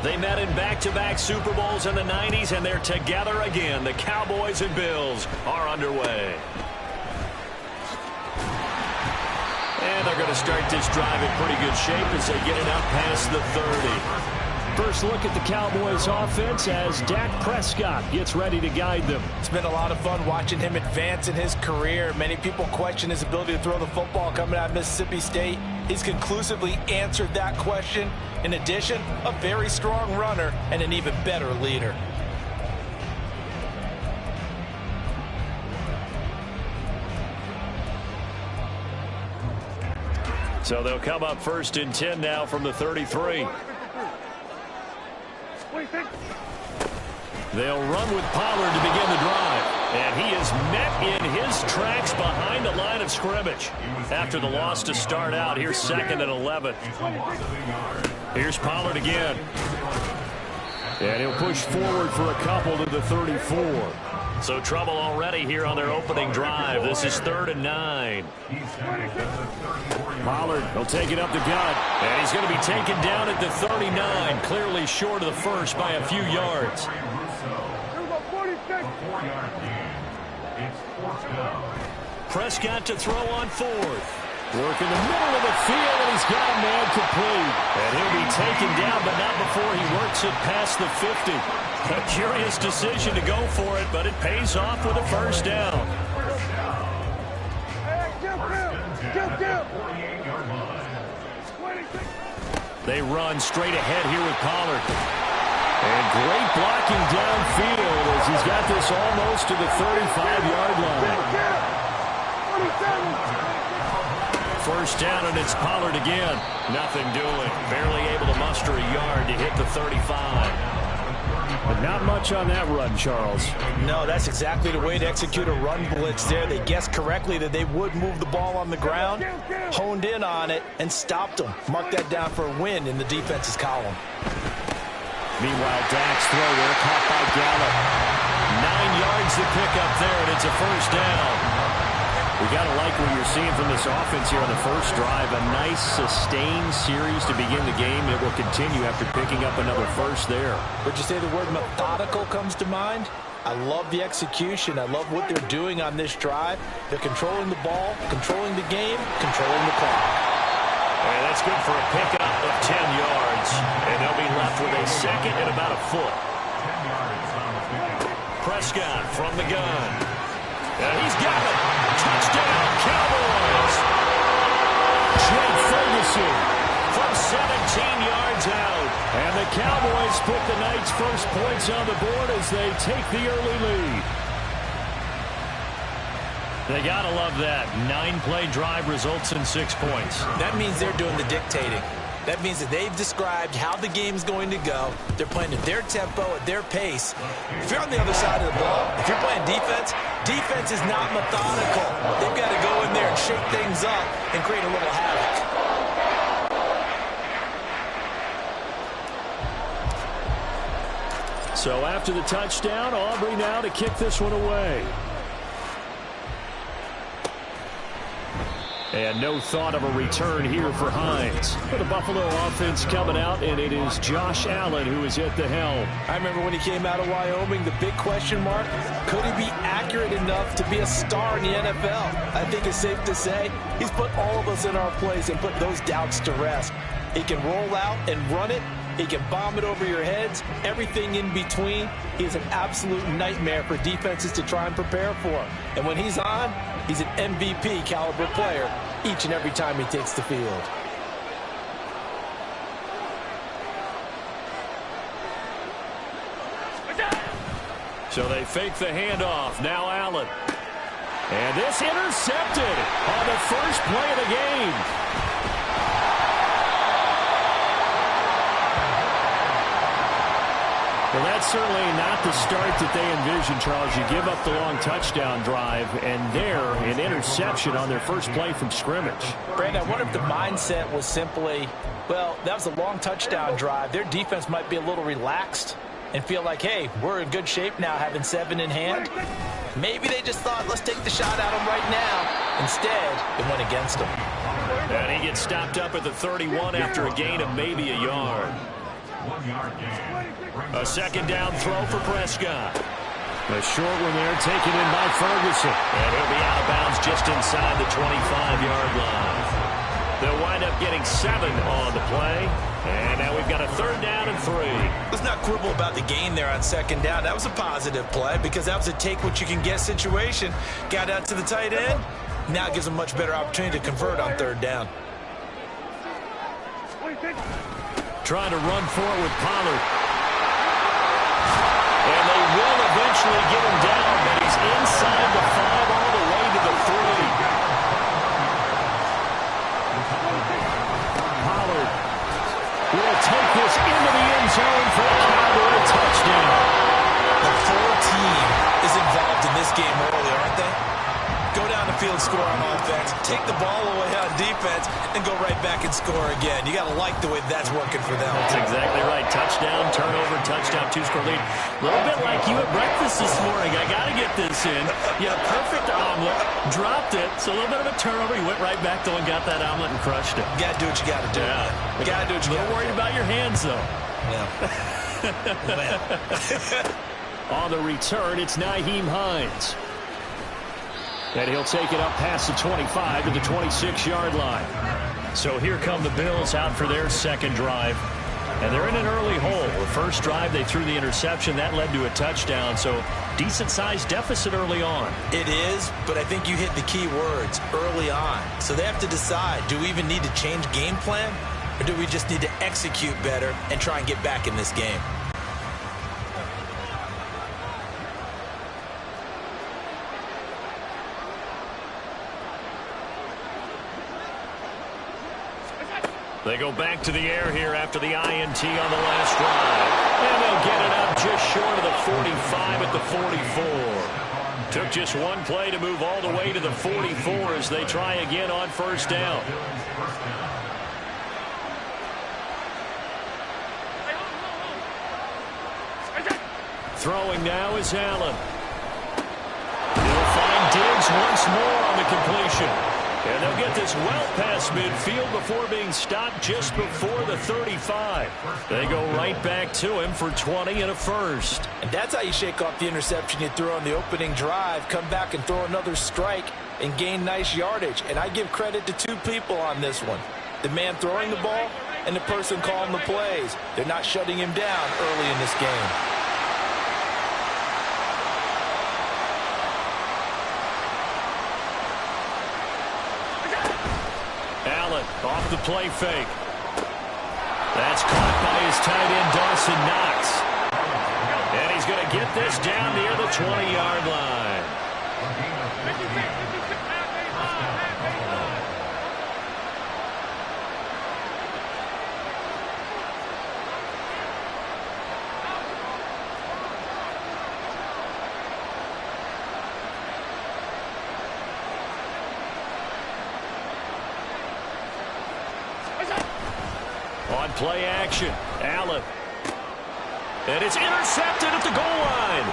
They met in back-to-back Super Bowls in the 90s, and they're together again. The Cowboys and Bills are underway. And they're going to start this drive in pretty good shape as they get it up past the 30. First look at the Cowboys offense as Dak Prescott gets ready to guide them. It's been a lot of fun watching him advance in his career. Many people question his ability to throw the football coming out of Mississippi State. He's conclusively answered that question. In addition, a very strong runner and an even better leader. So they'll come up 1st and 10 now from the 33. They'll run with Pollard to begin the drive. And he is met in his tracks behind the line of scrimmage. After the loss to start out, here's 2nd and 11. Here's Pollard again. And he'll push forward for a couple to the 34. So trouble already here on their opening drive. This is 3rd and 9. Pollard will take it up the gut. And he's going to be taken down at the 39. Clearly short of the first by a few yards. Prescott to throw on 4th. Work in the middle of the field, and he's got a man complete. And he'll be taken down, but not before he works it past the 50. A curious decision to go for it, but it pays off with a first down. They run straight ahead here with Pollard. And great blocking downfield as he's got this almost to the 35-yard line. First down, and it's Pollard again. Nothing doing. Barely able to muster a yard to hit the 35. But not much on that run, Charles. No, that's exactly the way to execute a run blitz there. They guessed correctly that they would move the ball on the ground, honed in on it, and stopped them. Mark that down for a win in the defense's column. Meanwhile, Dak's throw there caught by Gallup. 9 yards to pick up there, and it's a first down. We got to like what you're seeing from this offense here on the first drive. A nice, sustained series to begin the game. It will continue after picking up another first there. Would you say the word methodical comes to mind? I love the execution. I love what they're doing on this drive. They're controlling the ball, controlling the game, controlling the clock. And that's good for a pickup of 10 yards. And they'll be left with a second and about a foot. Prescott from the gun. And he's got it. Touchdown, Cowboys. Jake Ferguson from 17 yards out. And the Cowboys put the night's first points on the board as they take the early lead. They got to love that. 9-play drive results in 6 points. That means they're doing the dictating. That means that they've described how the game's going to go. They're playing at their tempo, at their pace. If you're on the other side of the ball, if you're playing defense, defense is not methodical. They've got to go in there and shake things up and create a little havoc. So after the touchdown, Aubrey now to kick this one away. And no thought of a return here for Hines. For the Buffalo offense coming out, and it is Josh Allen who is at the helm. I remember when he came out of Wyoming, the big question mark, could he be accurate enough to be a star in the NFL? I think it's safe to say he's put all of us in our place and put those doubts to rest. He can roll out and run it. He can bomb it over your heads, everything in between. He is an absolute nightmare for defenses to try and prepare for. And when he's on, he's an MVP caliber player each and every time he takes the field. So they fake the handoff. Now Allen. And this intercepted on the first play of the game. Well, that's certainly not the start that they envisioned, Charles. You give up the long touchdown drive, and there, an interception on their first play from scrimmage. Brandon, I wonder if the mindset was simply, well, that was a long touchdown drive. Their defense might be a little relaxed and feel like, hey, we're in good shape now having 7 in hand. Maybe they just thought, let's take the shot at them right now. Instead, it went against them. And he gets stopped up at the 31 after a gain of maybe a yard. A second down throw for Prescott. A short one there taken in by Ferguson. And he'll be out of bounds just inside the 25-yard line. They'll wind up getting 7 on the play. And now we've got a third down and 3. Let's not quibble about the gain there on second down. That was a positive play because that was a take-what-you-can-get situation. Got out to the tight end. Now gives a much better opportunity to convert on third down. Trying to run forward with Pollard. And they will eventually get him down, but he's inside the 5 all the way to the 3. Pollard will take this into the end zone for a Cowboy touchdown. The full team is involved in this game early, aren't they? Go down the field, score on offense, take the ball away on defense, and go right back and score again. You got to like the way that's working for them. That's exactly right. Touchdown, turnover, touchdown, 2-score lead. A little bit like you at breakfast this morning. I got to get this in. You had a perfect omelet, dropped it. So a little bit of a turnover. You went right back though and got that omelet and crushed it. You got to do what you got to do. Yeah. You got to do what you got to do. A little worried about your hands though. Yeah. On the return, it's Nyheim Hines. And he'll take it up past the 25 to the 26-yard line. So here come the Bills out for their second drive. And they're in an early hole. The first drive, they threw the interception. That led to a touchdown. So decent-sized deficit early on. It is, but I think you hit the key words, early on. So they have to decide, do we even need to change game plan? Or do we just need to execute better and try and get back in this game? They go back to the air here after the INT on the last drive. And they'll get it up just short of the 45 at the 44. Took just one play to move all the way to the 44 as they try again on first down. Throwing now is Allen. He'll find Diggs once more on the completion. And they'll get this well past midfield before being stopped just before the 35. They go right back to him for 20 and a first. And that's how you shake off the interception you threw on the opening drive, come back and throw another strike and gain nice yardage. And I give credit to two people on this one. The man throwing the ball and the person calling the plays. They're not shutting him down early in this game. Off the play fake. That's caught by his tight end, Dawson Knox. And he's going to get this down near the 20-yard line. On play action, Allen. And it's intercepted at the goal line.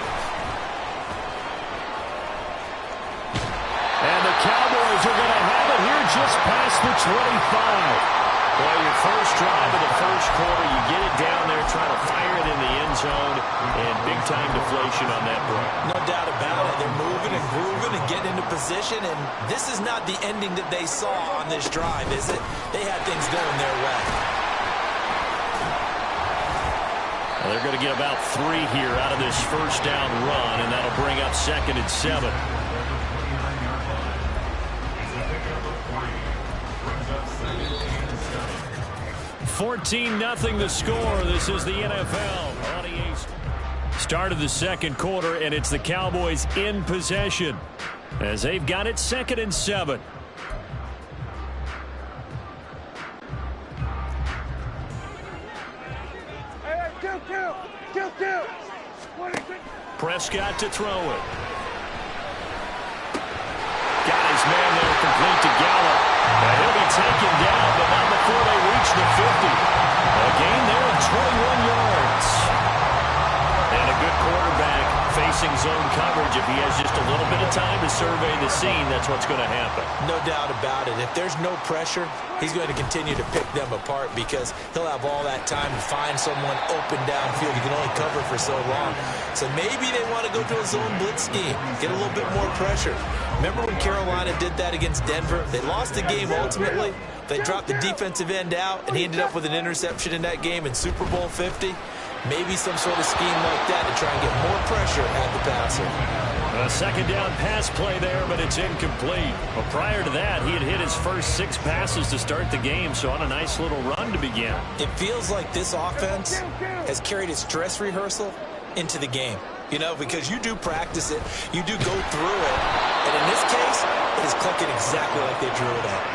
And the Cowboys are going to have it here just past the 25. Well, your first drive of the first quarter, you get it down there, trying to fire it in the end zone, and big-time deflation on that run. No doubt about it. They're moving and grooving and getting into position, and this is not the ending that they saw on this drive, is it? They had things going their way. Well, they're going to get about 3 here out of this first down run, and that'll bring up 2nd and 7. $14-0 the score. This is the NFL. Start of the second quarter, and it's the Cowboys in possession as they've got it 2nd and 7. Prescott to throw it. Got his man there, complete to Gallup. And he'll be taken down, but not before they reach the 50. A gain there of 21 yards. And a good quarterback facing zone coverage. If he has just a little bit of time to survey the scene, that's what's going to happen. No doubt about it. If there's no pressure, he's going to continue to pick them apart because he'll have all that time to find someone open downfield. He can only cover for so long. So maybe they want to go to a zone blitz scheme, get a little bit more pressure. Remember when Carolina did that against Denver? They lost the game ultimately. They dropped the defensive end out, and he ended up with an interception in that game in Super Bowl 50. Maybe some sort of scheme like that to try and get more pressure at the passer. A second down pass play there, but it's incomplete. Well, prior to that, he had hit his first 6 passes to start the game, so on a nice little run to begin. It feels like this offense has carried its dress rehearsal into the game. You know, because you do practice it, you do go through it, and in this case, it is clicking exactly like they drew it up.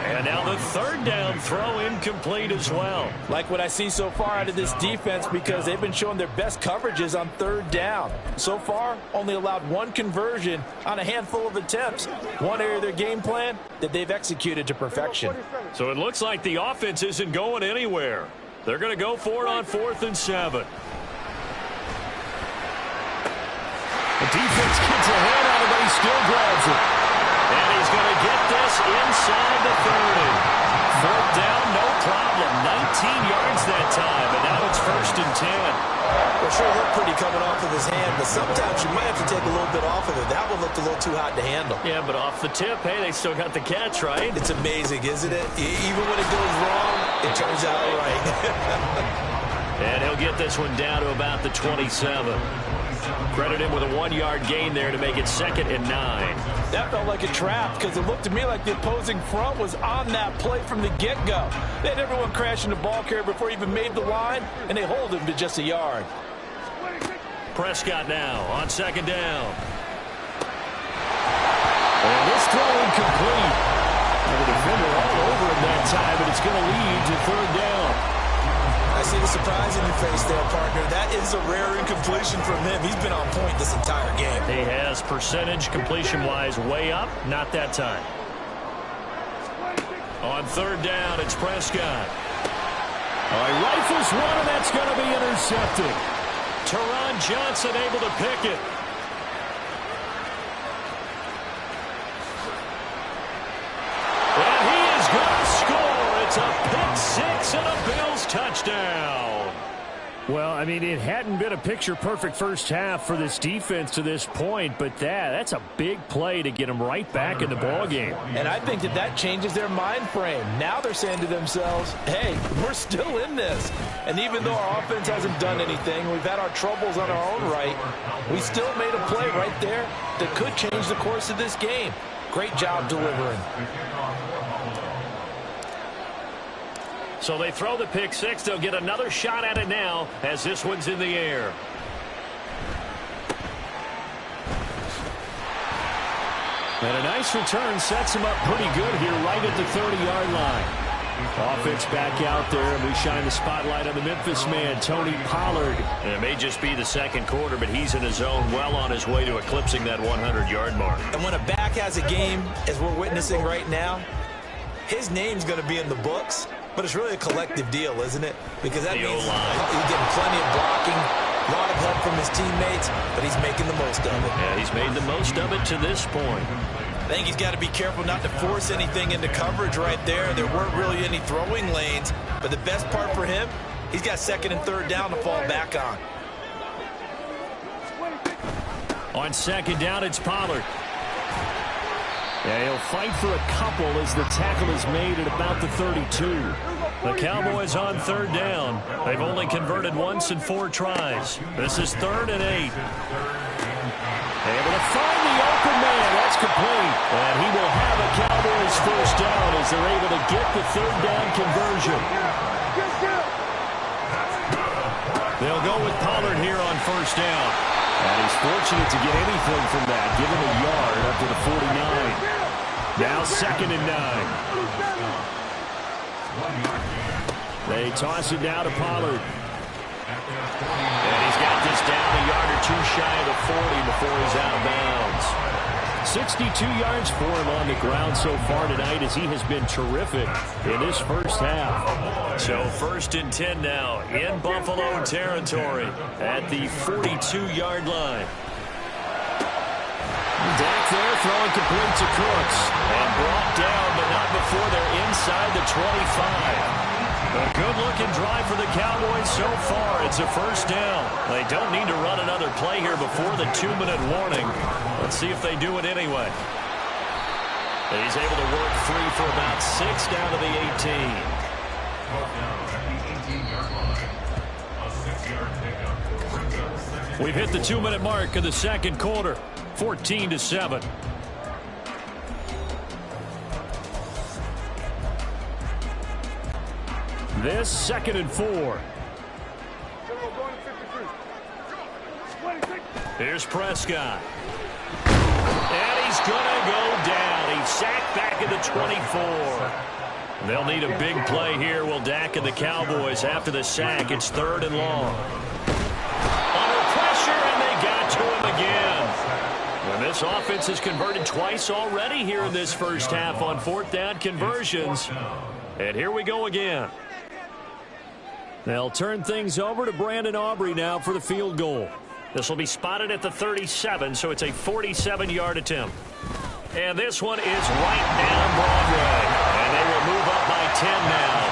And now the third down throw incomplete as well. Like what I see so far out of this defense because they've been showing their best coverages on third down. So far, only allowed 1 conversion on a handful of attempts. One area of their game plan that they've executed to perfection. So it looks like the offense isn't going anywhere. They're going to go for it on 4th and 7. The defense gets a hand on it, but he still grabs it. And he's going to get this inside the 30. 4th down, no problem. 19 yards that time, and now it's 1st and 10. Well, sure looked pretty coming off of his hand, but sometimes you might have to take a little bit off of it. That one looked a little too hot to handle. Yeah, but off the tip, hey, they still got the catch, right? It's amazing, isn't it? Even when it goes wrong, it turns out right. And he'll get this one down to about the 27. Credit him with a 1-yard gain there to make it 2nd and 9. That felt like a trap because it looked to me like the opposing front was on that play from the get-go. They had everyone crashing the ball carrier before he even made the line, and they hold him to just a yard. Prescott now on 2nd down. And this throw incomplete. The defender all over him that time, but it's going to lead to 3rd down. I see the surprise in your face there, partner. That is a rare incompletion from him. He's been on point this entire game. He has percentage completion-wise way up. Not that time. On 3rd down, it's Prescott. He rifles one, and that's going to be intercepted. Teron Johnson able to pick it. And he is going to score. It's a pick-6 and a Bills touchdown. Well, I mean, it hadn't been a picture-perfect first half for this defense to this point, but that's a big play to get them right back in the ballgame. And I think that changes their mind frame. Now they're saying to themselves, hey, we're still in this. And even though our offense hasn't done anything, we've had our troubles on our own right, we still made a play right there that could change the course of this game. Great job delivering. So they throw the pick-6. They'll get another shot at it now as this one's in the air. And a nice return sets him up pretty good here right at the 30-yard line. Offense back out there, and we shine the spotlight on the Memphis man, Tony Pollard. And it may just be the 2nd quarter, but he's in his zone, well on his way to eclipsing that 100-yard mark. And when a back has a game, as we're witnessing right now, his name's going to be in the books. But it's really a collective deal, isn't it? Because that means he's getting plenty of blocking, a lot of help from his teammates, but he's making the most of it. Yeah, he's made the most of it to this point. I think he's got to be careful not to force anything into coverage right there. There weren't really any throwing lanes, but the best part for him, he's got 2nd and 3rd down to fall back on. On 2nd down, it's Pollard. Yeah, he'll fight for a couple as the tackle is made at about the 32. The Cowboys on 3rd down. They've only converted once in 4 tries. This is 3rd and 8. Able to find the open man. That's complete. And he will have a Cowboys first down as they're able to get the 3rd down conversion. They'll go with Pollard here on 1st down. And he's fortunate to get anything from that. Give him a yard up to the 49. Now 2nd and 9. They toss it down to Pollard. And he's got this down a yard or 2 shy of the 40 before he's out of bounds. 62 yards for him on the ground so far tonight as he has been terrific in this first half. So 1st and 10 now in Buffalo territory at the 42-yard line. there, throwing complete to Cooks. And brought down, but not before they're inside the 25. A good-looking drive for the Cowboys so far. It's a first down. They don't need to run another play here before the 2-minute warning. Let's see if they do it anyway. And he's able to work free for about 6 down to the 18. We've hit the 2-minute mark of the second quarter. 14-7. This 2nd and 4. Here's Prescott. And he's going to go down. He's sacked back at the 24. They'll need a big play here. Will Dak and the Cowboys after the sack. It's 3rd and long. Under pressure, and they got to him again. And this offense has converted twice already here in this first half on 4th down conversions. And here we go again. They'll turn things over to Brandon Aubrey now for the field goal. This will be spotted at the 37, so it's a 47-yard attempt. And this one is right down Broadway. And they will move up by 10 now,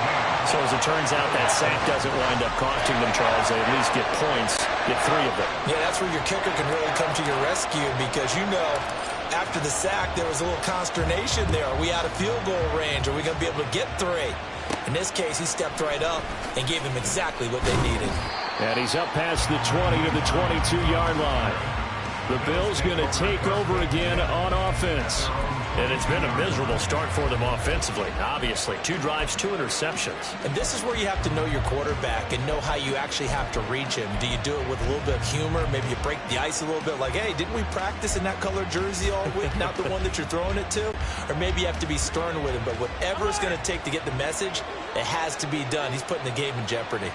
17-7. So as it turns out, that sack doesn't wind up costing them, Charles. They at least get points, get 3 of them. Yeah, that's where your kicker can really come to your rescue because, you know, after the sack, there was a little consternation there. Are we out of field goal range? Are we going to be able to get 3? In this case, he stepped right up and gave them exactly what they needed. And he's up past the 20 to the 22-yard line. The Bills going to take over again on offense. And it's been a miserable start for them offensively, obviously. 2 drives, 2 interceptions. And this is where you have to know your quarterback and know how you actually have to reach him. Do you do it with a little bit of humor? Maybe you break the ice a little bit like, hey, didn't we practice in that color jersey all week? Not the one that you're throwing it to? Or maybe you have to be stern with him. But whatever it's going to take to get the message, it has to be done. He's putting the game in jeopardy.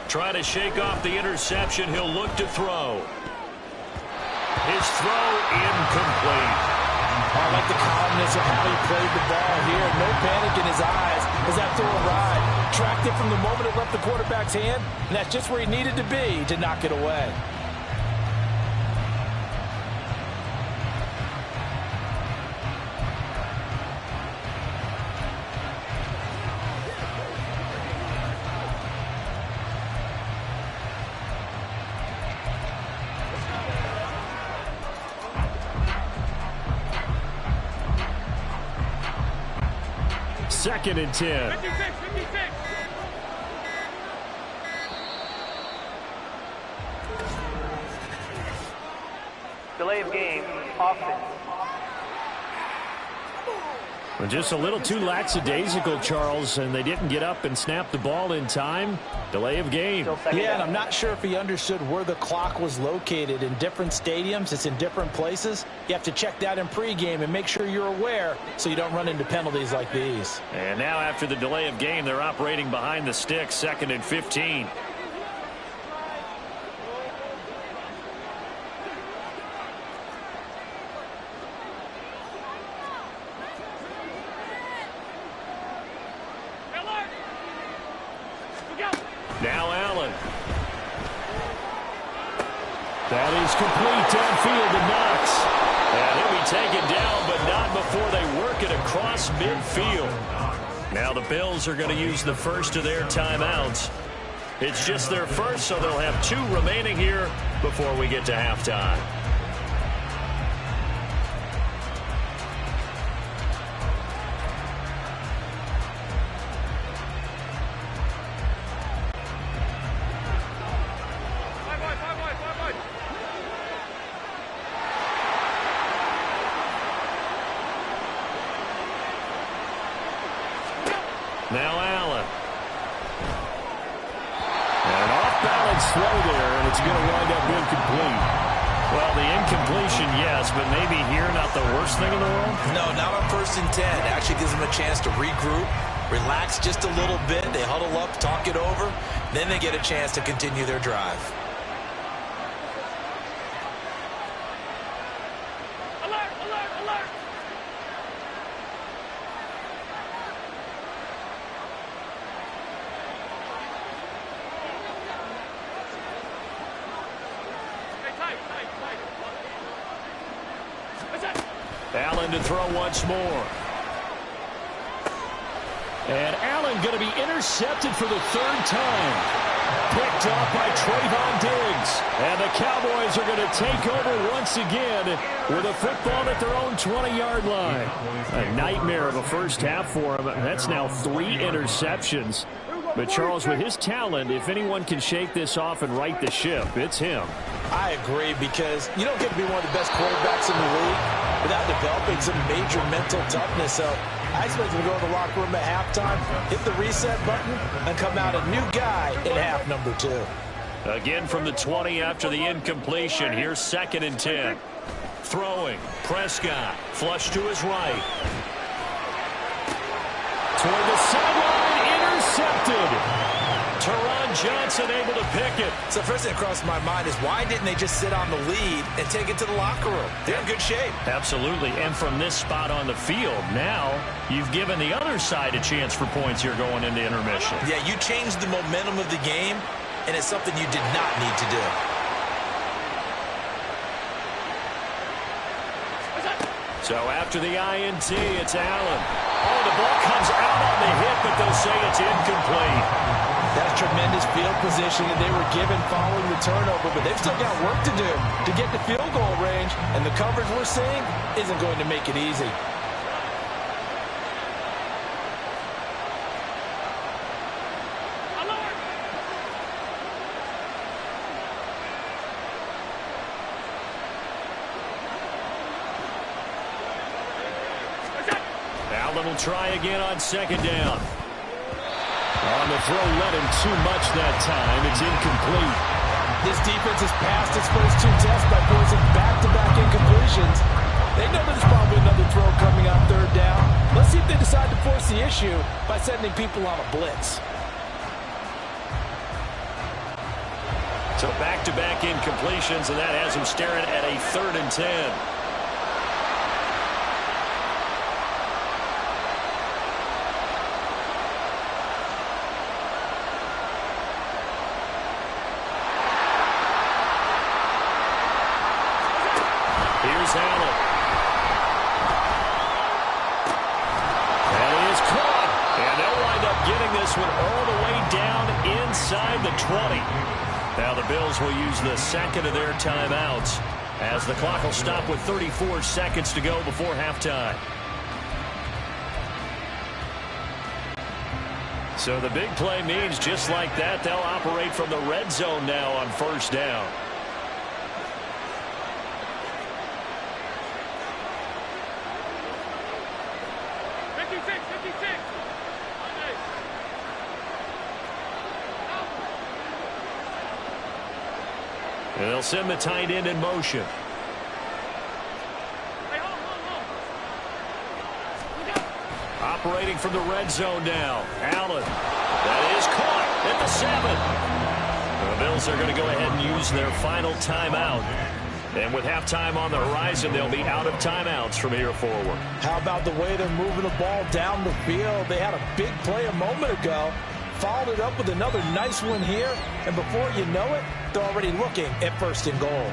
Try to shake off the interception. He'll look to throw. His throw incomplete. I like the calmness of how he played the ball here. No panic in his eyes as that throw arrived. Tracked it from the moment it left the quarterback's hand, and that's just where he needed to be to knock it away. Second and 10. 56. Delay of game, offense. And just a little too lackadaisical, Charles, and they didn't get up and snap the ball in time. Delay of game. Yeah, and I'm not sure if he understood where the clock was located. In different stadiums, it's in different places. You have to check that in pregame and make sure you're aware so you don't run into penalties like these. And now after the delay of game, they're operating behind the sticks, 2nd and 15. Now Allen. That is complete downfield to Knox. And he'll be taken down, but not before they work it across midfield. Now the Bills are going to use the first of their timeouts. It's just their first, so they'll have 2 remaining here before we get to halftime. Now Allen. An off-balance throw there, and it's going to wind up incomplete. Well, the incompletion, yes, but maybe here not the worst thing in the world? No, not on 1st and 10. It actually gives them a chance to regroup, relax just a little bit. They huddle up, talk it over. Then they get a chance to continue their drive. Allen to throw once more. And Allen going to be intercepted for the third time. Picked off by Trayvon Diggs. And the Cowboys are going to take over once again with a football at their own 20-yard line. A nightmare of a first half for him. That's now 3 interceptions. But, Charles, with his talent, if anyone can shake this off and right the ship, it's him. I agree, because you don't get to be one of the best quarterbacks in the league without developing some major mental toughness. So I expect him to go to the locker room at halftime, hit the reset button, and come out a new guy in half number 2. Again from the 20 after the incompletion. Here's 2nd and 10. Throwing. Prescott. Flush to his right. Toward the sideline. Intercepted. Teron Johnson able to pick it. So first thing that crossed my mind is, why didn't they just sit on the lead and take it to the locker room? They're in good shape. Absolutely. And from this spot on the field, now you've given the other side a chance for points here going into intermission. Yeah, you changed the momentum of the game, and it's something you did not need to do. So after the INT, it's Allen. Oh, the ball comes out on the hit, but they'll say it's incomplete. That's tremendous field position that they were given following the turnover, but they've still got work to do to get to field goal range, and the coverage we're seeing isn't going to make it easy. Allen will try again on 2nd down. On the throw, led him too much that time. It's incomplete. This defense has passed its first 2 tests by forcing back-to-back incompletions. They know there's probably another throw coming on 3rd down. Let's see if they decide to force the issue by sending people on a blitz. So back-to-back incompletions, and that has him staring at a 3rd and 10. Here's Allen. And he is caught. And they'll wind up getting this one all the way down inside the 20. Now the Bills will use the 2nd of their timeouts as the clock will stop with 34 seconds to go before halftime. So the big play means just like that, they'll operate from the red zone now on 1st down. And they'll send the tight end in motion. Operating from the red zone now. Allen. That is caught at the 7. The Bills are going to go ahead and use their final timeout. And with halftime on the horizon, they'll be out of timeouts from here forward. How about the way they're moving the ball down the field? They had a big play a moment ago. Followed it up with another nice one here. And before you know it, they're already looking at 1st and goal.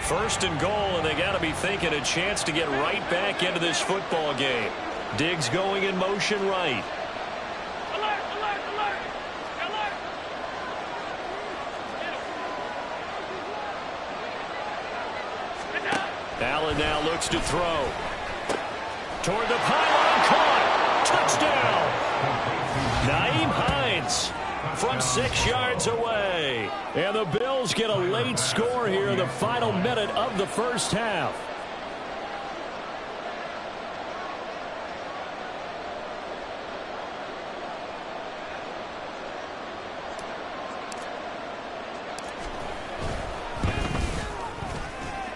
First and goal, and they got to be thinking a chance to get right back into this football game. Diggs going in motion right. Alert, alert, alert, alert. Allen now looks to throw. Toward the pylon, caught. Touchdown. Nyheim Hines from 6 yards away. And the Bills get a late score here in the final minute of the first half.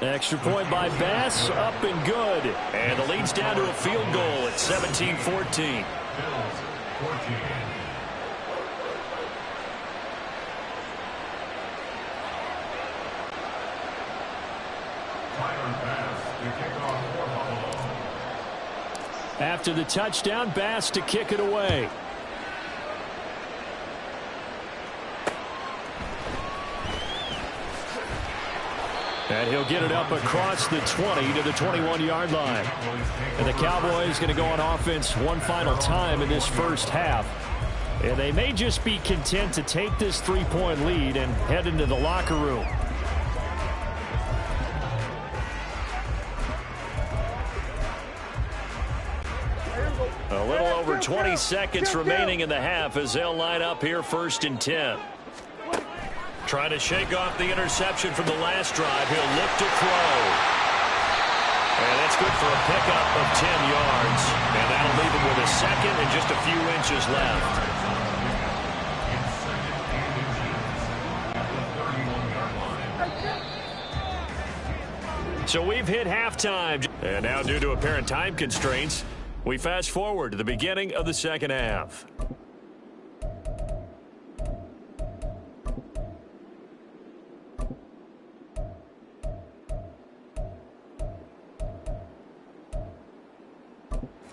Extra point by Bass, up and good. And the lead's down to a field goal at 17-14. After the touchdown, Bass to kick it away. And he'll get it up across the 20 to the 21-yard line. And the Cowboys going to go on offense one final time in this first half. And they may just be content to take this 3-point lead and head into the locker room. A little over 20 seconds remaining in the half as they'll line up here 1st and 10. Trying to shake off the interception from the last drive. He'll look to throw. And that's good for a pickup of 10 yards. And that'll leave him with a second and just a few inches left. So we've hit halftime. And now due to apparent time constraints, we fast forward to the beginning of the second half.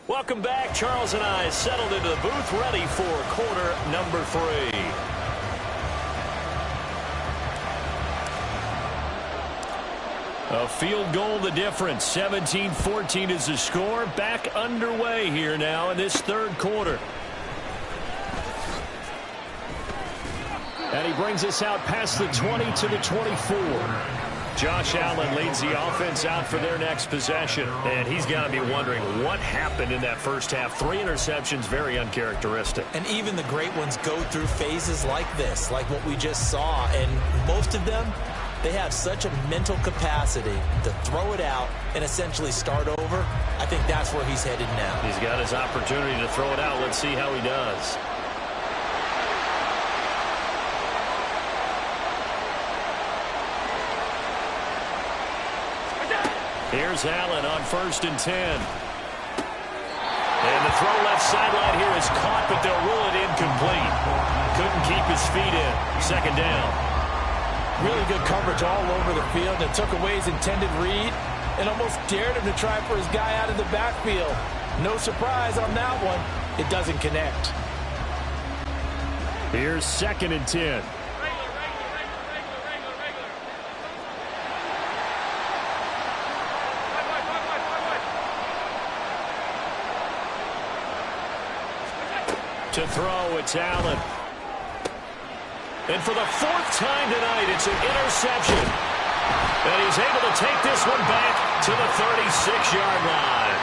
Welcome back. Charles and I settled into the booth, ready for quarter number 3. A field goal the difference. 17-14 is the score. Back underway here now in this third quarter. And he brings us out past the 20 to the 24. Josh Allen leads the offense out for their next possession. And he's got to be wondering what happened in that first half. 3 interceptions, very uncharacteristic. And even the great ones go through phases like this, like what we just saw. And most of them, they have such a mental capacity to throw it out and essentially start over. I think that's where he's headed now. He's got his opportunity to throw it out. Let's see how he does. Here's Allen on 1st and 10. And the throw left sideline here is caught, but they'll rule it incomplete. Couldn't keep his feet in. 2nd down. Really good coverage all over the field and took away his intended read and almost dared him to try for his guy out of the backfield. No surprise on that one. It doesn't connect. Here's 2nd and 10. To throw, it's Allen. And for the 4th time tonight, it's an interception. And he's able to take this one back to the 36-yard line.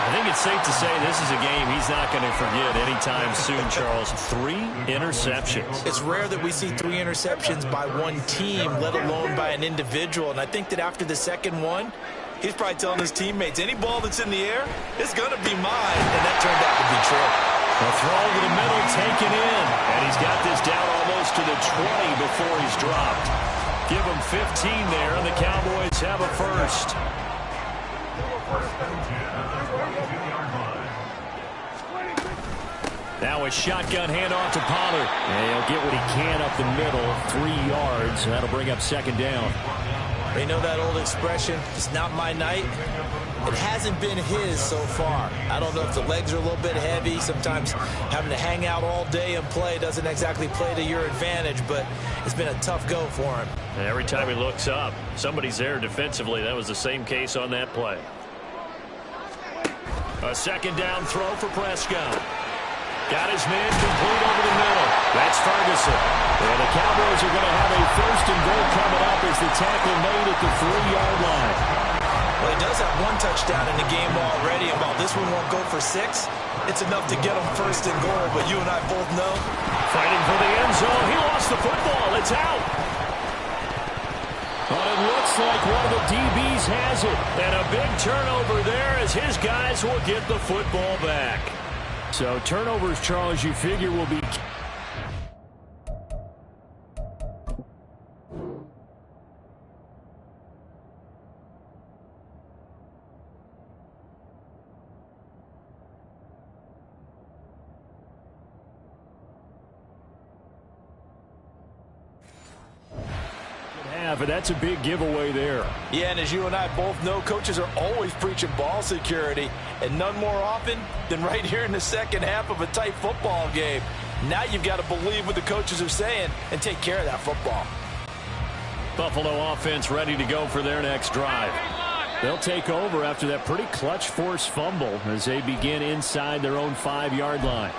I think it's safe to say this is a game he's not going to forget anytime soon, Charles. 3 interceptions. It's rare that we see 3 interceptions by one team, let alone by an individual. And I think that after the second one, he's probably telling his teammates, any ball that's in the air, it's going to be mine. And that turned out to be true. A throw to the middle taken in. And he's got this down almost to the 20 before he's dropped. Give him 15 there, and the Cowboys have a first. Now a shotgun handoff to Pollard. And he'll get what he can up the middle, 3 yards. That'll bring up 2nd down. They know that old expression, it's not my night. It hasn't been his so far. I don't know if the legs are a little bit heavy. Sometimes having to hang out all day and play doesn't exactly play to your advantage, but it's been a tough go for him. And every time he looks up, somebody's there defensively. That was the same case on that play. A 2nd down throw for Prescott. Got his man complete over the middle. That's Ferguson. And the Cowboys are going to have a 1st and goal coming up as the tackle made at the 3-yard line. Well, he does have 1 touchdown in the game already, and while this one won't go for 6, it's enough to get him 1st and goal. But you and I both know. Fighting for the end zone. He lost the football. It's out. But it looks like one of the DBs has it. And a big turnover there as his guys will get the football back. So turnovers, Charles, you figure will be... But that's a big giveaway there. Yeah, and as you and I both know, coaches are always preaching ball security, and none more often than right here in the second half of a tight football game. Now you've got to believe what the coaches are saying and take care of that football. Buffalo offense ready to go for their next drive. They'll take over after that pretty clutch forced fumble as they begin inside their own 5-yard line.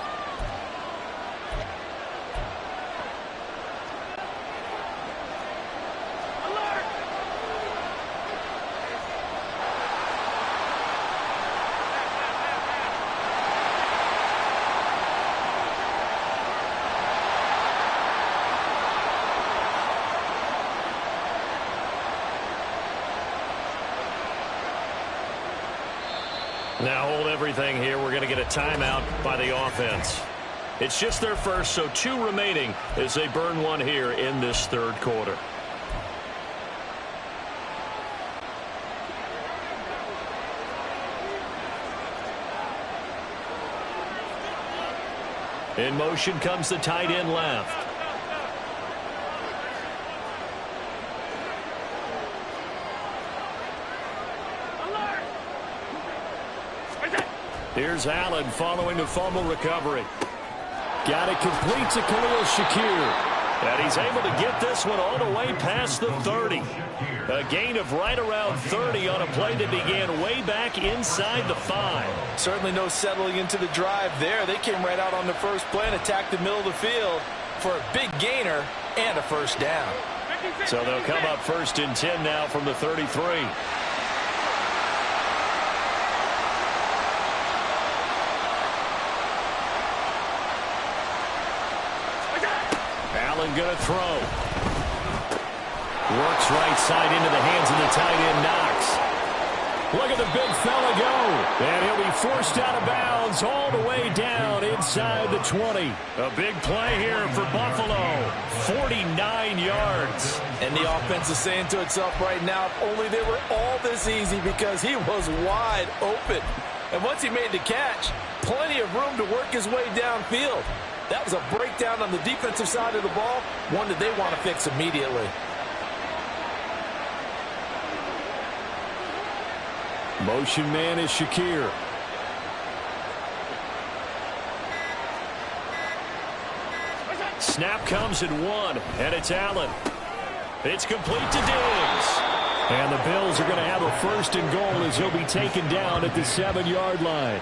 Now hold everything here. We're going to get a timeout by the offense. It's just their first, so 2 remaining as they burn one here in this third quarter. In motion comes the tight end left. Here's Allen following the fumble recovery. Got it complete to Khalil Shakir. And he's able to get this one all the way past the 30. A gain of right around 30 on a play that began way back inside the 5. Certainly no settling into the drive there. They came right out on the first play and attacked the middle of the field for a big gainer and a first down. So they'll come up 1st and 10 now from the 33. Allen going to throw. Works right side into the hands of the tight end, Knox. Look at the big fella go. And he'll be forced out of bounds all the way down inside the 20. A big play here for Buffalo. 49 yards. And the offense is saying to itself right now, if only they were all this easy, because he was wide open. And once he made the catch, plenty of room to work his way downfield. That was a breakdown on the defensive side of the ball, one that they want to fix immediately. Motion man is Shakir. Snap comes at 1, and it's Allen. It's complete to Diggs. And the Bills are going to have a 1st and goal as he'll be taken down at the 7-yard line.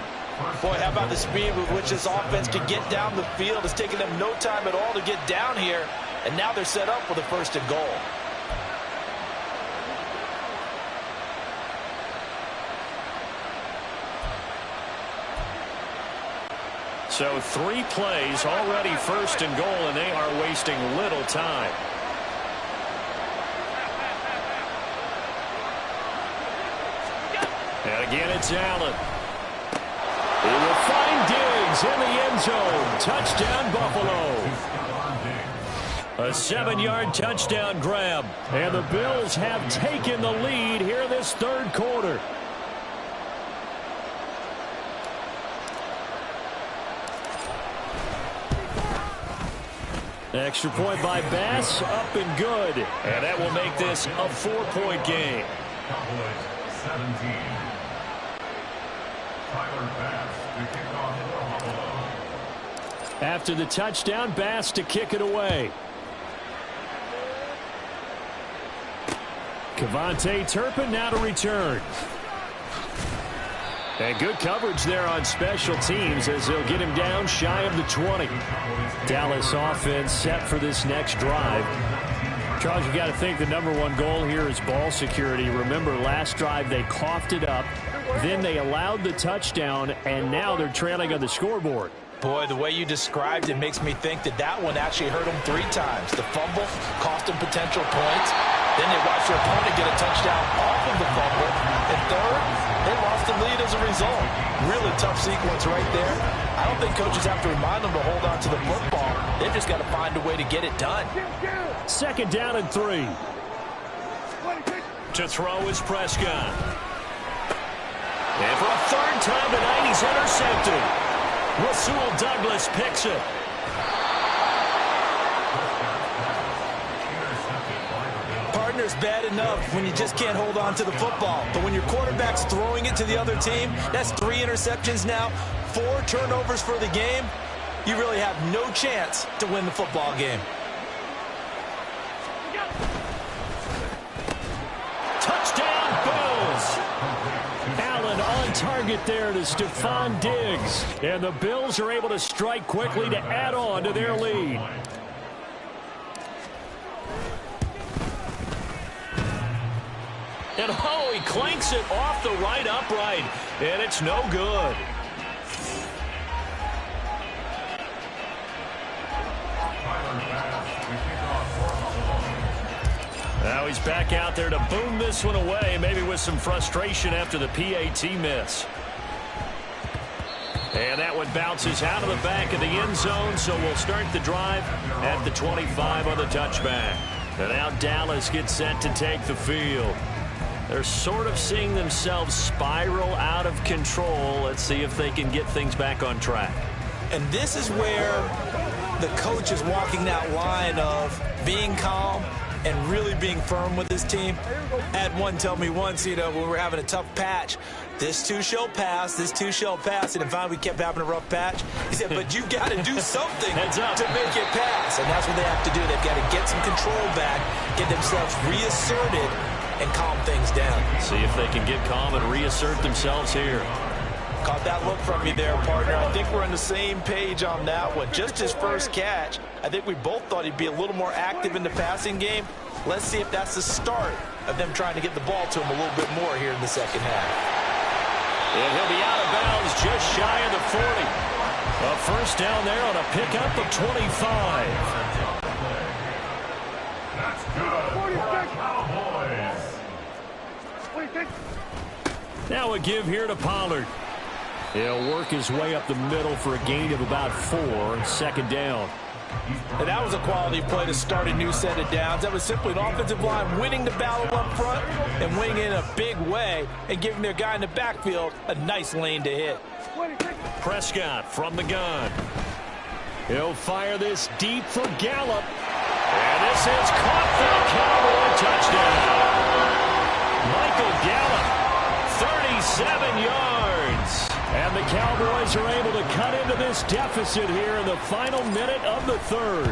Boy, how about the speed with which this offense can get down the field? It's taken them no time at all to get down here, and now they're set up with a 1st and goal. So 3 plays, already 1st and goal, and they are wasting little time. And again, it's Allen. He will find Diggs in the end zone. Touchdown, Buffalo. A 7-yard touchdown grab. And the Bills have taken the lead here in this third quarter. Extra point by Bass, up and good. And that will make this a 4-point game. After the touchdown, Bass to kick it away. Kevontae Turpin now to return. And good coverage there on special teams as they'll get him down shy of the 20. Dallas offense set for this next drive. Charles, you got to think the #1 goal here is ball security. Remember, last drive they coughed it up. Then they allowed the touchdown, and now they're trailing on the scoreboard. Boy, the way you described it makes me think that that one actually hurt them 3 times. The fumble cost them potential points. Then they watched their opponent get a touchdown off of the fumble. And third, they lost the lead as a result. Really tough sequence right there. I don't think coaches have to remind them to hold on to the football. They've just got to find a way to get it done. 2nd down and 3. To throw is Prescott. And for a 3rd time tonight, he's intercepted. Rasul Douglas picks it. Partner's bad enough when you just can't hold on to the football. But when your quarterback's throwing it to the other team, that's 3 interceptions now, 4 turnovers for the game. You really have no chance to win the football game. target there to Stephon Diggs. And the Bills are able to strike quickly to add on to their lead. And oh, he clanks it off the right upright. And it's no good. Now he's back out there to boom this one away, maybe with some frustration after the PAT miss. And that one bounces out of the back of the end zone, so we'll start the drive at the 25 on the touchback. And now Dallas gets set to take the field. They're sort of seeing themselves spiral out of control. Let's see if they can get things back on track. And this is where the coach is walking that line of being calm and really being firm with his team. I had one tell me once, when we were having a tough patch, this too shall pass, this too shall pass. And if finally we kept having a rough patch, he said, but you've got to do something to make it pass. And that's what they have to do. They've got to get some control back, get themselves reasserted, and calm things down. See if they can get calm and reassert themselves here. Caught that look from you there, partner. I think we're on the same page on that one. Just his first catch, I think we both thought he'd be a little more active in the passing game. Let's see if that's the start of them trying to get the ball to him a little bit more here in the second half. And he'll be out of bounds just shy of the 40. A first down there on a pickup of 25. That's good. Cowboys. Now a give here to Pollard. He'll work his way up the middle for a gain of about 4, second down. And that was a quality play to start a new set of downs. That was simply an offensive line winning the battle up front and winning in a big way and giving their guy in the backfield a nice lane to hit. Prescott from the gun. He'll fire this deep for Gallup. And this is caught for a Cowboy touchdown. Michael Gallup, 37 yards. And the Cowboys are able to cut into this deficit here in the final minute of the third.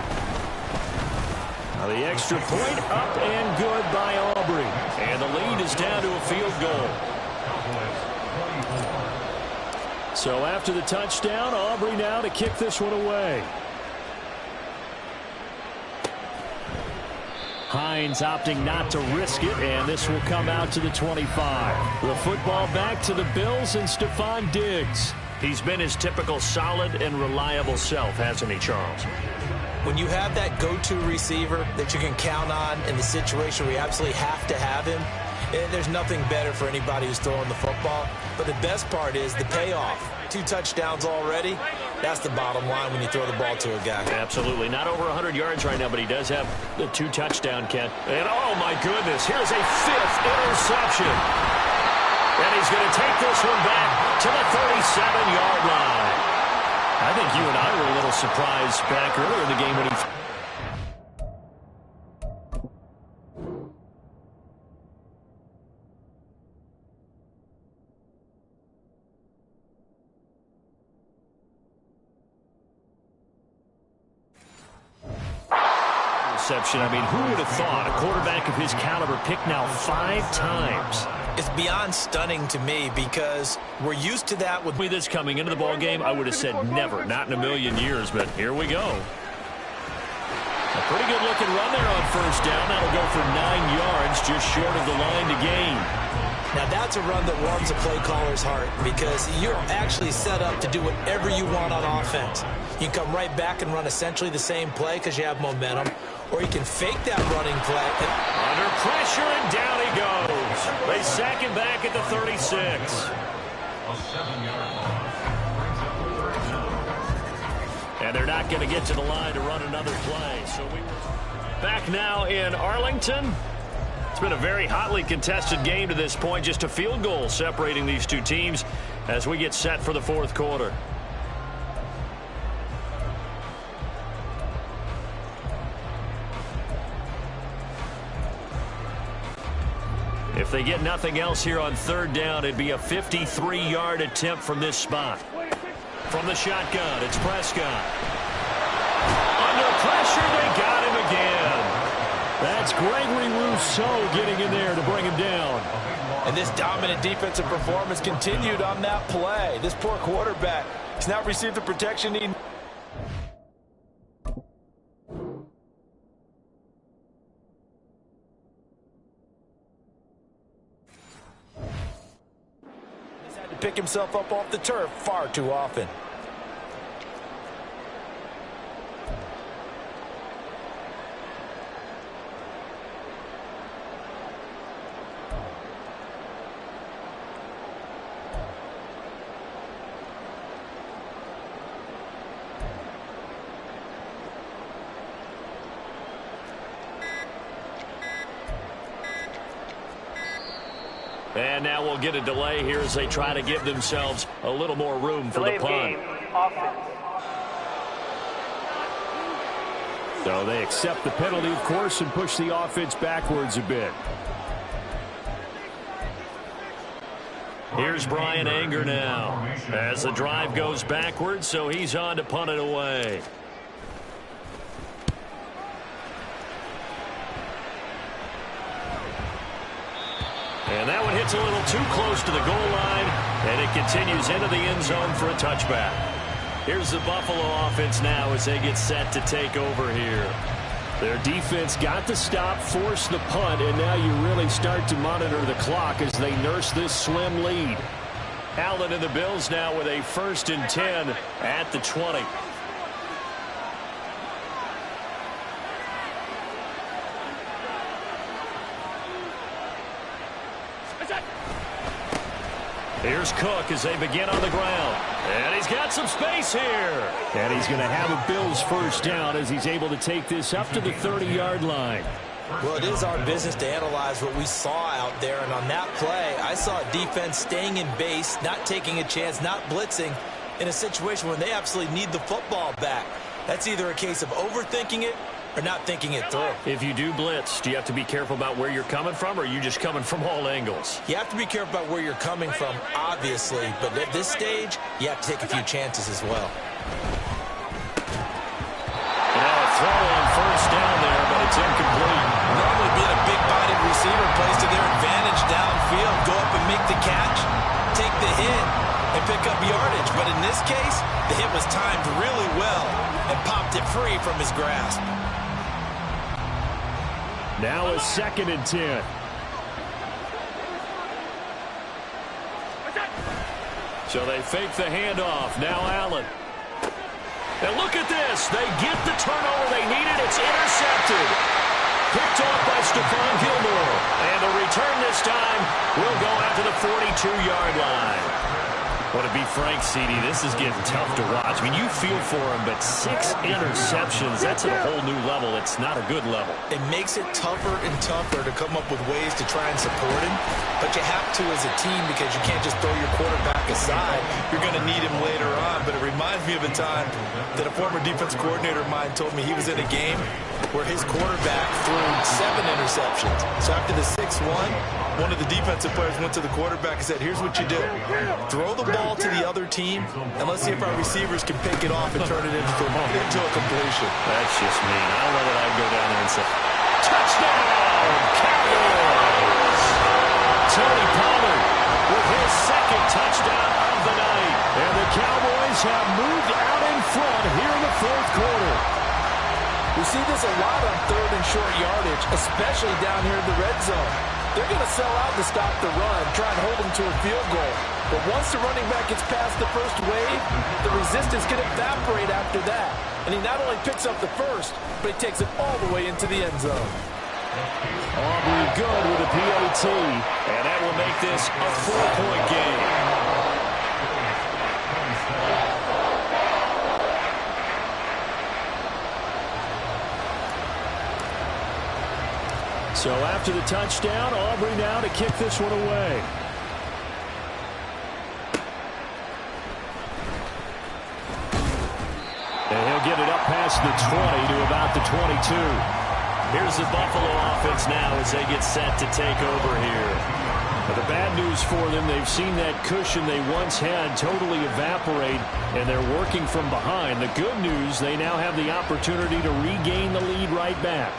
Now the extra point up and good by Aubrey. And the lead is down to a field goal. So after the touchdown, Aubrey now to kick this one away. Hines opting not to risk it, and this will come out to the 25. The football back to the Bills and Stephon Diggs. He's been his typical solid and reliable self, hasn't he, Charles? When you have that go-to receiver that you can count on in the situation where you absolutely have to have him, there's nothing better for anybody who's throwing the football. But the best part is the payoff. 2 touchdowns already. That's the bottom line when you throw the ball to a guy. Absolutely. Not over 100 yards right now, but he does have the 2 touchdown, Ken. And, oh, my goodness, here's a 5th interception. And he's going to take this one back to the 37-yard line. I think you and I were a little surprised back earlier in the game when he... I mean, who would have thought a quarterback of his caliber picked now 5 times? It's beyond stunning to me because we're used to that with this coming into the ball game. I would have said never, not in a million years, but here we go. A pretty good looking run there on first down. That'll go for 9 yards, just short of the line to gain. Now that's a run that warms a play caller's heart because you're actually set up to do whatever you want on offense. You can come right back and run essentially the same play because you have momentum, or you can fake that running play. Under pressure, and down he goes. They sack him back at the 36. And they're not going to get to the line to run another play. So back now in Arlington. It's been a very hotly contested game to this point. Just a field goal separating these two teams as we get set for the fourth quarter. If they get nothing else here on third down, it'd be a 53-yard attempt from this spot. From the shotgun, it's Prescott. Under pressure, they got him again. That's Gregory Rousseau getting in there to bring him down. And this dominant defensive performance continued on that play. This poor quarterback has now received the protection he pick himself up off the turf far too often. And now we'll get a delay here as they try to give themselves a little more room for the punt. So they accept the penalty, of course, and push the offense backwards a bit. Here's Bryan Anger now as the drive goes backwards, so he's on to punt it away. And that one hits a little too close to the goal line, and it continues into the end zone for a touchback. Here's the Buffalo offense now as they get set to take over here. Their defense got the stop, forced the punt, and now you really start to monitor the clock as they nurse this slim lead. Allen and the Bills now with a 1st and 10 at the 20. Here's Cook as they begin on the ground. And he's got some space here. And he's going to have a Bills first down as he's able to take this up to the 30-yard line. Well, it is our business to analyze what we saw out there. And on that play, I saw a defense staying in base, not taking a chance, not blitzing in a situation when they absolutely need the football back. That's either a case of overthinking it or not thinking it through. If you do blitz, do you have to be careful about where you're coming from, or are you just coming from all angles? You have to be careful about where you're coming from, obviously, but at this stage, you have to take a few chances as well. Now a throw on first down there, but it's incomplete. Normally being a big-bodied receiver plays to their advantage downfield. Go up and make the catch, take the hit, and pick up yardage. But in this case, the hit was timed really well and popped it free from his grasp. Now a 2nd and 10. So they fake the handoff. Now Allen. And look at this. They get the turnover they needed. It's intercepted. Picked off by Stephon Gilmore. And the return this time will go out to the 42-yard line. Well, to be frank, CD, this is getting tough to watch. I mean, you feel for him, but 6 interceptions, that's at a whole new level. It's not a good level. It makes it tougher and tougher to come up with ways to try and support him, but you have to as a team because you can't just throw your quarterback aside. You're going to need him later on, but it reminds me of a time that a former defense coordinator of mine told me he was in a game where his quarterback threw 7 interceptions. So after the 6-1, one of the defensive players went to the quarterback and said, here's what you do. Throw the ball to the other team, and let's see if our receivers can pick it off and turn it into a completion. That's just mean. I don't know that I'd go down there and say, touchdown, Cowboys! Tony Pollard with his 2nd touchdown of the night. And the Cowboys have moved out in front here in the 4th quarter. We see this a lot on 3rd and short yardage, especially down here in the red zone. They're going to sell out to stop the run, try and hold them to a field goal. But once the running back gets past the first wave, the resistance can evaporate after that. And he not only picks up the first, but he takes it all the way into the end zone. Aubrey good with a PAT, and that will make this a 4-point game. So after the touchdown, Aubrey now to kick this one away. And he'll get it up past the 20 to about the 22. Here's the Buffalo offense now as they get set to take over here. But the bad news for them, they've seen that cushion they once had totally evaporate, and they're working from behind. The good news, they now have the opportunity to regain the lead right back.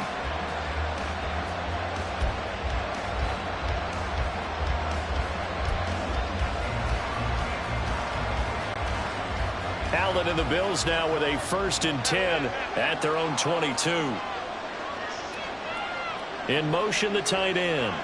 Allen and the Bills now with a 1st and 10 at their own 22. In motion, the tight end.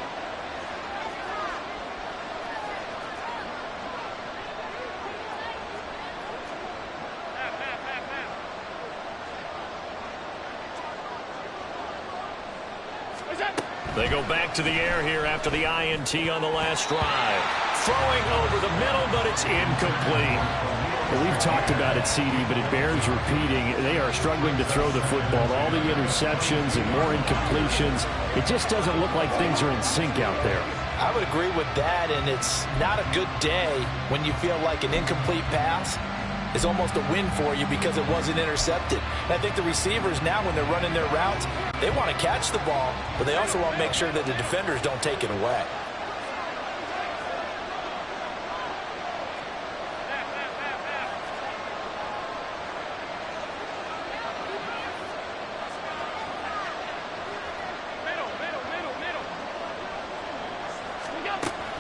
They go back to the air here after the INT on the last drive. Throwing over the middle, but it's incomplete. Well, we've talked about it, CD, but it bears repeating. They are struggling to throw the football. All the interceptions and more incompletions. It just doesn't look like things are in sync out there. I would agree with that, and it's not a good day when you feel like an incomplete pass is almost a win for you because it wasn't intercepted. And I think the receivers now, when they're running their routes, they want to catch the ball, but they also want to make sure that the defenders don't take it away.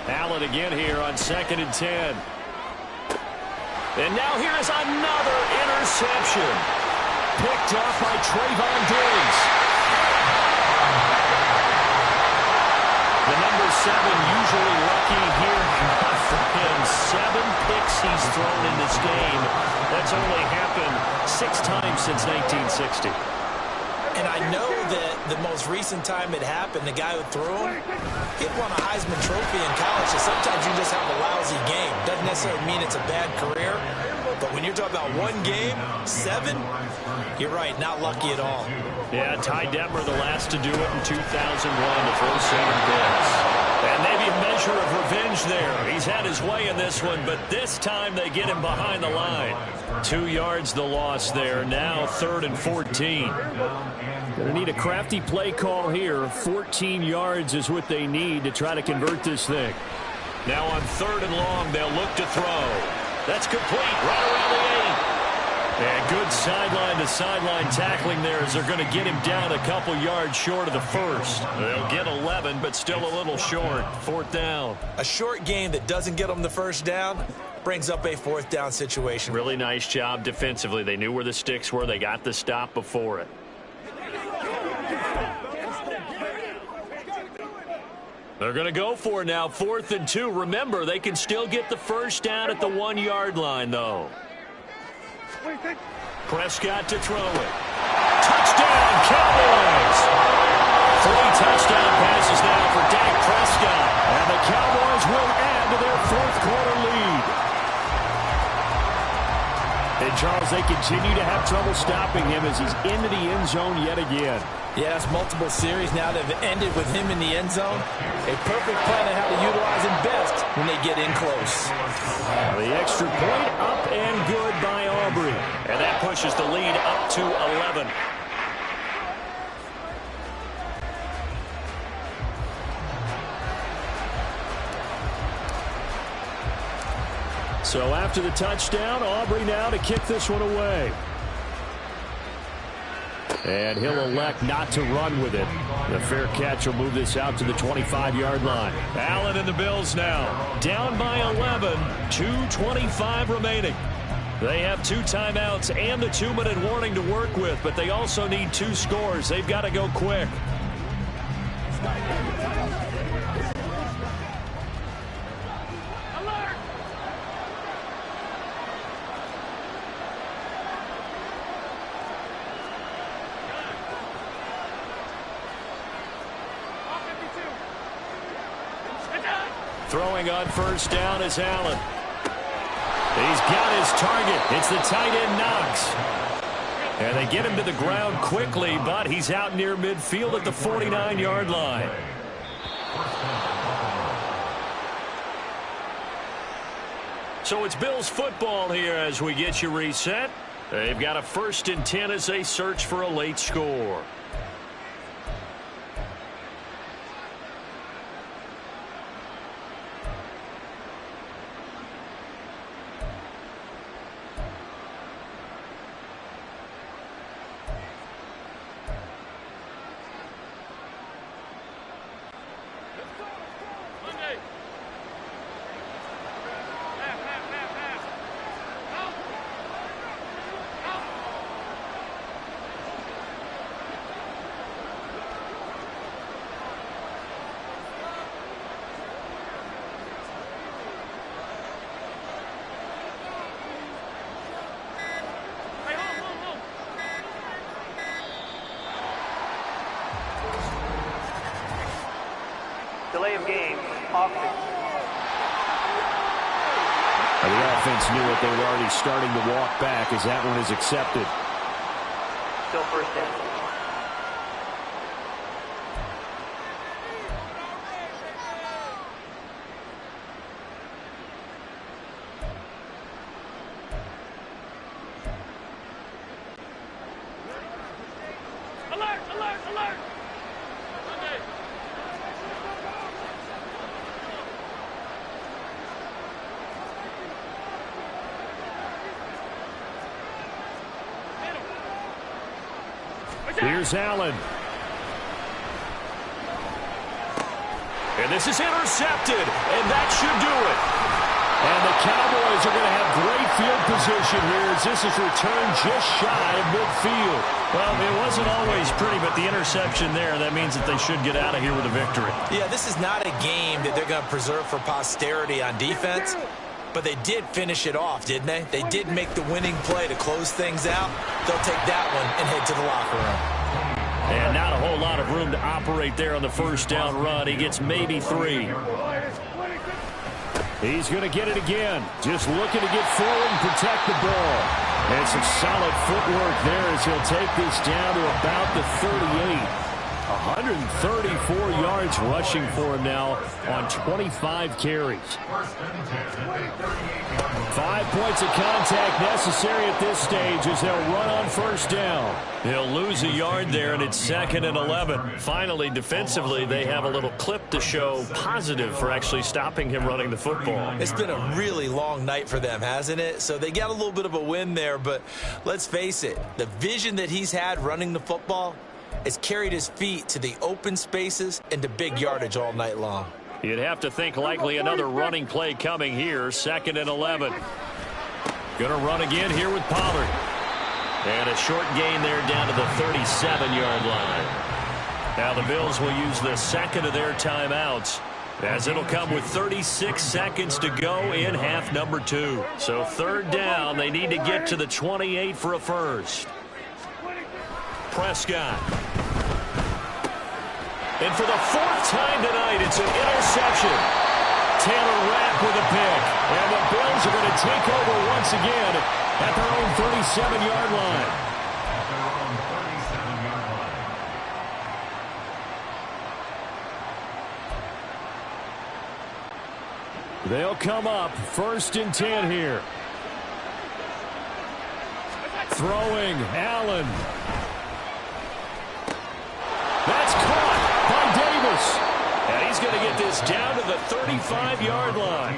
Allen again here on 2nd and 10. And now here is another interception. Picked up by Trayvon Diggs. The number 7 usually lucky here for him. 7 picks he's thrown in this game. That's only happened 6 times since 1960. And I know that the most recent time it happened, the guy who threw him, he won a Heisman Trophy in college, so sometimes you just have a lousy game. Doesn't necessarily mean it's a bad career, but when you're talking about one game, 7, you're right, not lucky at all. Yeah, Ty Detmer, the last to do it in 2001 to throw 7 picks. And maybe a measure of revenge there. He's had his way in this one, but this time they get him behind the line. 2 yards the loss there. Now 3rd and 14. Going to need a crafty play call here. 14 yards is what they need to try to convert this thing. Now on 3rd and long, they'll look to throw. That's complete right around the 8. And good sideline-to-sideline tackling there as they're going to get him down a couple yards short of the 1st. They'll get 11, but still a little short. 4th down. A short game that doesn't get them the 1st down brings up a 4th down situation. Really nice job defensively. They knew where the sticks were. They got the stop before it. They're going to go for it now. 4th and 2. Remember, they can still get the 1st down at the 1-yard line, though. Prescott to throw it. Touchdown, Cowboys! 3 touchdown passes now for Dak Prescott. And the Cowboys will add to their 4th quarter lead. And, Charles, they continue to have trouble stopping him as he's into the end zone yet again. Yeah, it's multiple series now that have ended with him in the end zone. A perfect plan on how to utilize him best when they get in close. The extra point up and good by Aubrey. And that pushes the lead up to 11. So after the touchdown, Aubrey now to kick this one away. And he'll elect not to run with it. The fair catch will move this out to the 25-yard line. Allen and the Bills now down by 11, 2:25 remaining. They have 2 timeouts and the 2-minute warning to work with, but they also need 2 scores. They've got to go quick. Throwing on 1st down is Allen. He's got his target. It's the tight end Knox. And they get him to the ground quickly, but he's out near midfield at the 49-yard line. So it's Bills football here as we get you reset. They've got a 1st and 10 as they search for a late score. Delay of game, offense. The offense knew it. They were already starting to walk back as that one is accepted. Still first down. Alert, alert, alert! Here's Allen. And this is intercepted, and that should do it. And the Cowboys are going to have great field position here as this is returned just shy of midfield. Well, it wasn't always pretty, but the interception there, that means that they should get out of here with a victory. Yeah, this is not a game that they're going to preserve for posterity on defense, but they did finish it off, didn't they? They did make the winning play to close things out. They'll take that one and head to the locker room. And not a whole lot of room to operate there on the first down run. He gets maybe 3. He's going to get it again. Just looking to get forward and protect the ball. And some solid footwork there as he'll take this down to about the 38. 134 yards rushing for him now on 25 carries. 5 points of contact necessary at this stage as they'll run on first down. He'll lose a yard there, and it's 2nd and 11. Finally, defensively, they have a little clip to show positive for actually stopping him running the football. It's been a really long night for them, hasn't it? So they got a little bit of a win there, but let's face it, the vision that he's had running the football has carried his feet to the open spaces and to big yardage all night long. You'd have to think likely another running play coming here. 2nd and 11. Going to run again here with Pollard. And a short gain there down to the 37-yard line. Now the Bills will use the second of their timeouts, as it'll come with 36 seconds to go in half number 2. So 3rd down, they need to get to the 28 for a first. Prescott. And for the 4th time tonight, it's an interception. Taylor Rapp with a pick. And the Bills are going to take over once again at their own 37-yard line. They'll come up 1st and 10 here. Throwing, Allen. That's caught by Davis. And he's going to get this down to the 35-yard line.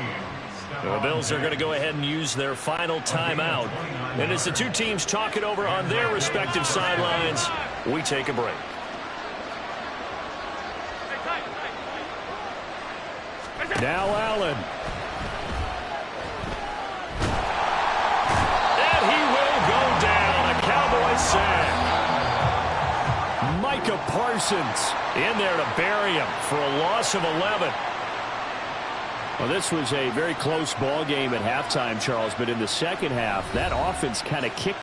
The Bills are going to go ahead and use their final timeout. And as the two teams talk it over on their respective sidelines, we take a break. Now Allen. And he will go down. A Cowboys sack. Micah Parsons In there to bury him for a loss of 11. Well, this was a very close ball game at halftime, Charles, but in the second half, that offense kind of kicked